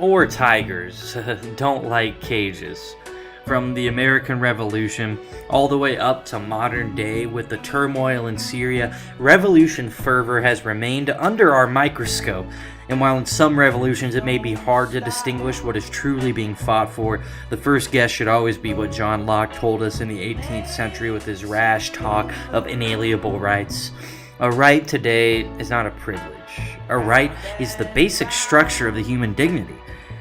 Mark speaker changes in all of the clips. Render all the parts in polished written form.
Speaker 1: or tigers don't like cages. From the American Revolution all the way up to modern day with the turmoil in Syria, revolution fervor has remained under our microscope. And while in some revolutions it may be hard to distinguish what is truly being fought for, the first guess should always be what John Locke told us in the 18th century with his rash talk of inalienable rights. A right today is not a privilege. A right is the basic structure of the human dignity.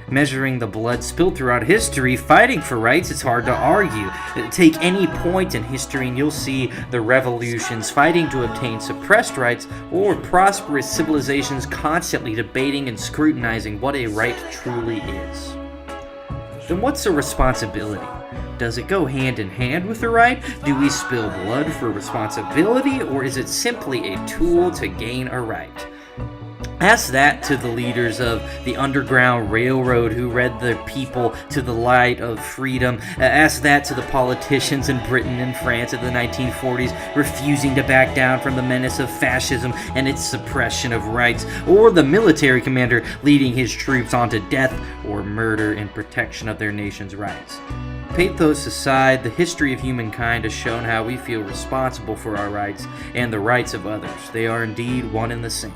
Speaker 1: Measuring the blood spilled throughout history, fighting for rights, it's hard to argue. Take any point in history and you'll see the revolutions fighting to obtain suppressed rights, or prosperous civilizations constantly debating and scrutinizing what a right truly is. Then what's a responsibility? Does it go hand in hand with the right? Do we spill blood for responsibility, or is it simply a tool to gain a right? Ask that to the leaders of the Underground Railroad who led the people to the light of freedom. Ask that to the politicians in Britain and France in the 1940s refusing to back down from the menace of fascism and its suppression of rights, or the military commander leading his troops on to death or murder in protection of their nation's rights. Pathos aside, the history of humankind has shown how we feel responsible for our rights and the rights of others. They are indeed one and the same.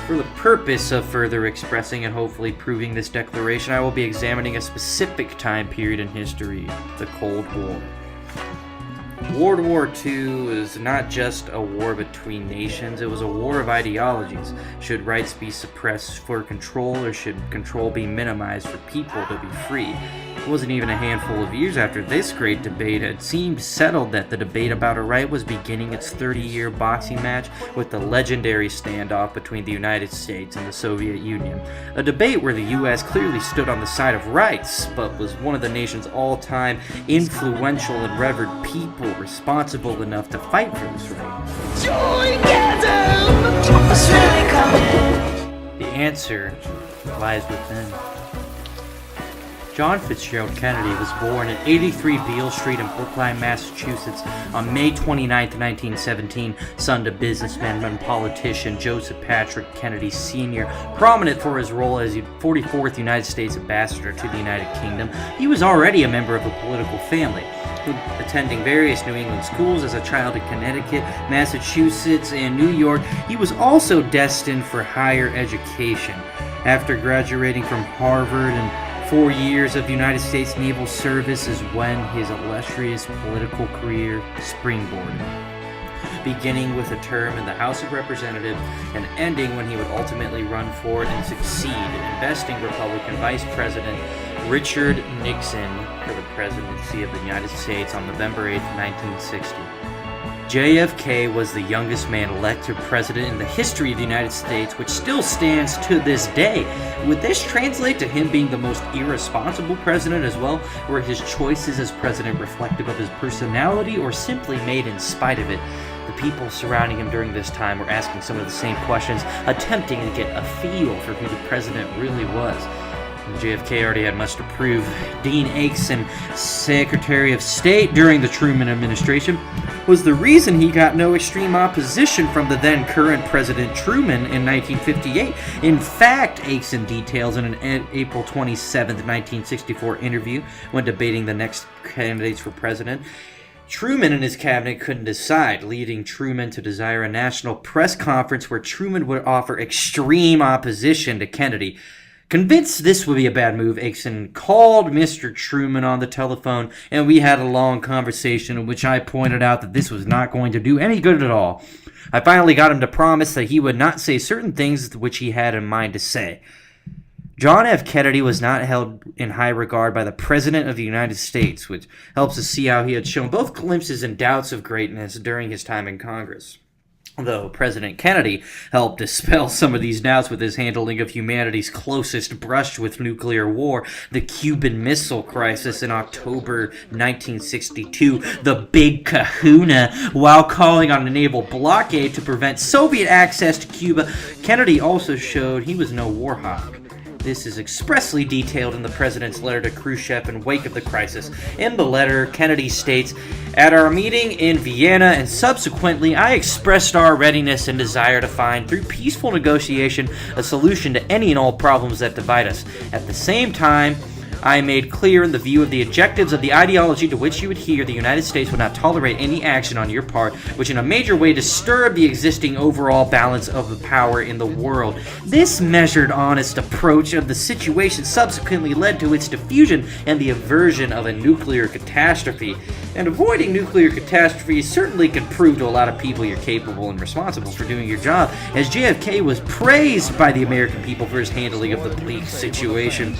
Speaker 1: For the purpose of further expressing and hopefully proving this declaration, I will be examining a specific time period in history, the Cold War. World War II is not just a war between nations, it was a war of ideologies. Should rights be suppressed for control, or should control be minimized for people to be free? It wasn't even a handful of years after this great debate it seemed settled that the debate about a right was beginning its 30-year boxing match with the legendary standoff between the United States and the Soviet Union. A debate where the U.S. clearly stood on the side of rights, but was one of the nation's all-time influential and revered people responsible enough to fight for this right. The answer lies within. John Fitzgerald Kennedy was born at 83 Beale Street in Brookline, Massachusetts on May 29, 1917, son to businessman and politician Joseph Patrick Kennedy Sr. Prominent for his role as the 44th United States Ambassador to the United Kingdom, he was already a member of a political family, attending various New England schools as a child in Connecticut, Massachusetts, and New York. He was also destined for higher education. After graduating from Harvard and 4 years of the United States Naval Service is when his illustrious political career springboarded, beginning with a term in the House of Representatives and ending when he would ultimately run for and succeed in investing Republican Vice President Richard Nixon for the presidency of the United States on November 8, 1960. JFK was the youngest man elected president in the history of the United States, which still stands to this day. Would this translate to him being the most irresponsible president as well? Were his choices as president reflective of his personality or simply made in spite of it? The people surrounding him during this time were asking some of the same questions, attempting to get a feel for who the president really was. JFK already had much to prove. Dean Aikson, Secretary of State during the Truman administration, was the reason he got no extreme opposition from the then current President Truman in 1958. In fact, Aikson details in an April 27, 1964 interview when debating the next candidates for president, Truman and his cabinet couldn't decide, leading Truman to desire a national press conference where Truman would offer extreme opposition to Kennedy. Convinced this would be a bad move, Aikson called Mr. Truman on the telephone, and we had a long conversation in which I pointed out that this was not going to do any good at all. I finally got him to promise that he would not say certain things which he had in mind to say. John F. Kennedy was not held in high regard by the President of the United States, which helps us see how he had shown both glimpses and doubts of greatness during his time in Congress. Though President Kennedy helped dispel some of these doubts with his handling of humanity's closest brush with nuclear war, the Cuban Missile Crisis in October 1962, the Big Kahuna, while calling on a naval blockade to prevent Soviet access to Cuba, Kennedy also showed he was no war hawk. This is expressly detailed in the president's letter to Khrushchev in wake of the crisis. In the letter, Kennedy states, "At our meeting in Vienna and subsequently, I expressed our readiness and desire to find, through peaceful negotiation, a solution to any and all problems that divide us. At the same time, I made clear in the view of the objectives of the ideology to which you adhere, the United States would not tolerate any action on your part which in a major way disturbed the existing overall balance of the power in the world." This measured, honest approach of the situation subsequently led to its diffusion and the aversion of a nuclear catastrophe. And avoiding nuclear catastrophes certainly can prove to a lot of people you're capable and responsible for doing your job, as JFK was praised by the American people for his handling of the bleak situation.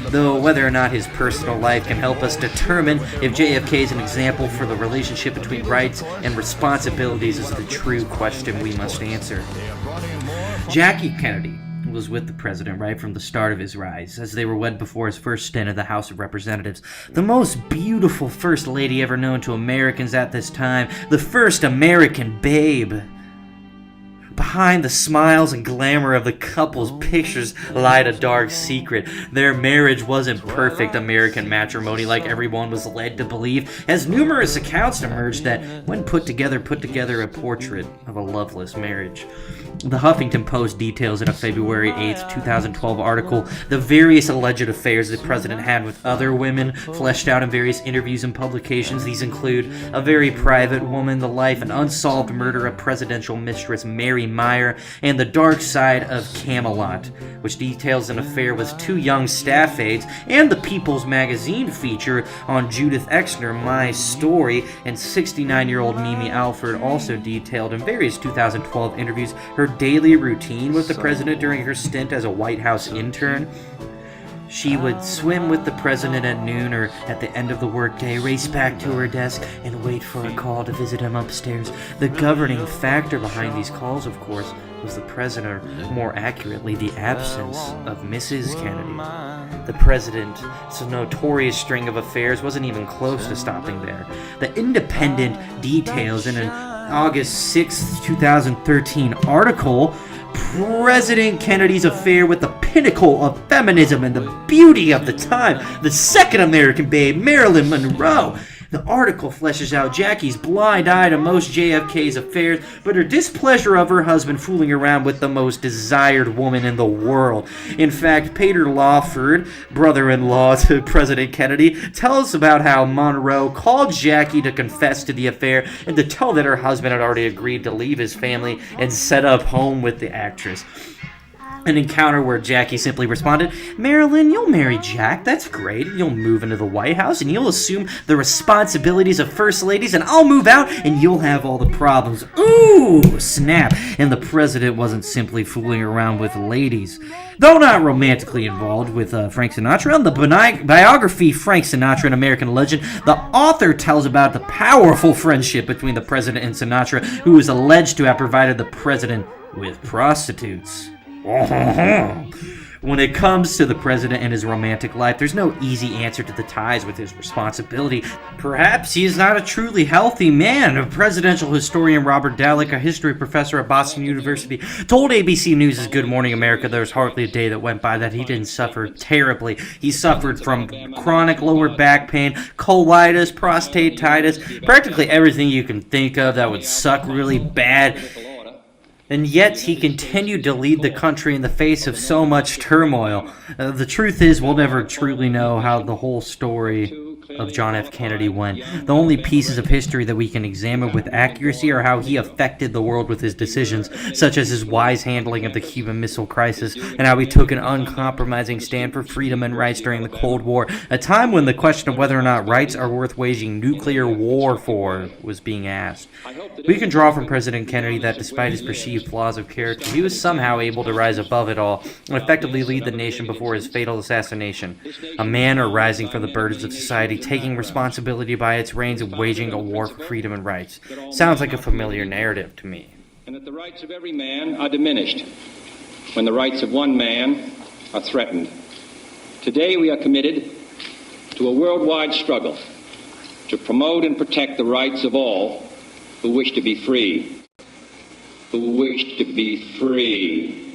Speaker 1: Though whether or not his personal life can help us determine if JFK is an example for the relationship between rights and responsibilities is the true question we must answer. Jackie Kennedy was with the president right from the start of his rise, as they were wed before his first stint in the House of Representatives. The most beautiful first lady ever known to Americans at this time, the first American babe. Behind the smiles and glamour of the couple's pictures lied a dark secret. Their marriage wasn't perfect American matrimony like everyone was led to believe, as numerous accounts emerged that, when put together a portrait of a loveless marriage. The Huffington Post details in a February 8, 2012 article the various alleged affairs the president had with other women, fleshed out in various interviews and publications. These include A Very Private Woman, The Life and Unsolved Murder of Presidential Mistress Mary Meyer, and The Dark Side of Camelot, which details an affair with two young staff aides, and the People's Magazine feature on Judith Exner, My Story, and 69-year-old Mimi Alford also detailed in various 2012 interviews her daily routine with the president during her stint as a White House intern. She would swim with the president at noon or at the end of the workday, race back to her desk, and wait for a call to visit him upstairs. The governing factor behind these calls, of course, was the president, or more accurately, the absence of Mrs. Kennedy. The president's notorious string of affairs wasn't even close to stopping there. The Independent details in an August 6, 2013 article President Kennedy's affair with the pinnacle of feminism and the beauty of the time, the second American babe, Marilyn Monroe. The article fleshes out Jackie's blind eye to most JFK's affairs, but her displeasure of her husband fooling around with the most desired woman in the world. In fact, Peter Lawford, brother-in-law to President Kennedy, tells about how Monroe called Jackie to confess to the affair and to tell that her husband had already agreed to leave his family and set up home with the actress. An encounter where Jackie simply responded, "Marilyn, you'll marry Jack, that's great. You'll move into the White House and you'll assume the responsibilities of first ladies and I'll move out and you'll have all the problems." Ooh, snap. And the president wasn't simply fooling around with ladies. Though not romantically involved with Frank Sinatra, in the biography Frank Sinatra, an American Legend, the author tells about the powerful friendship between the president and Sinatra, who is alleged to have provided the president with prostitutes. When it comes to the president and his romantic life, there's no easy answer to the ties with his responsibility. Perhaps he is not a truly healthy man. A presidential historian Robert Dallek, a history professor at Boston University, told ABC News' Good Morning America there was hardly a day that went by that he didn't suffer terribly. He suffered from chronic lower back pain, colitis, prostatitis, practically everything you can think of that would suck really bad. And yet he continued to lead the country in the face of so much turmoil. The truth is, we'll never truly know how the whole story of John F. Kennedy went. The only pieces of history that we can examine with accuracy are how he affected the world with his decisions, such as his wise handling of the Cuban Missile Crisis, and how he took an uncompromising stand for freedom and rights during the Cold War, a time when the question of whether or not rights are worth waging nuclear war for was being asked. We can draw from President Kennedy that despite his perceived flaws of character, he was somehow able to rise above it all and effectively lead the nation before his fatal assassination. A man arising from the burdens of society, taking responsibility by its reins and waging a war for freedom and rights. Sounds like a familiar narrative to me.
Speaker 2: And that the rights of every man are diminished when the rights of one man are threatened. Today we are committed to a worldwide struggle to promote and protect the rights of all who wish to be free. Who wish to be free.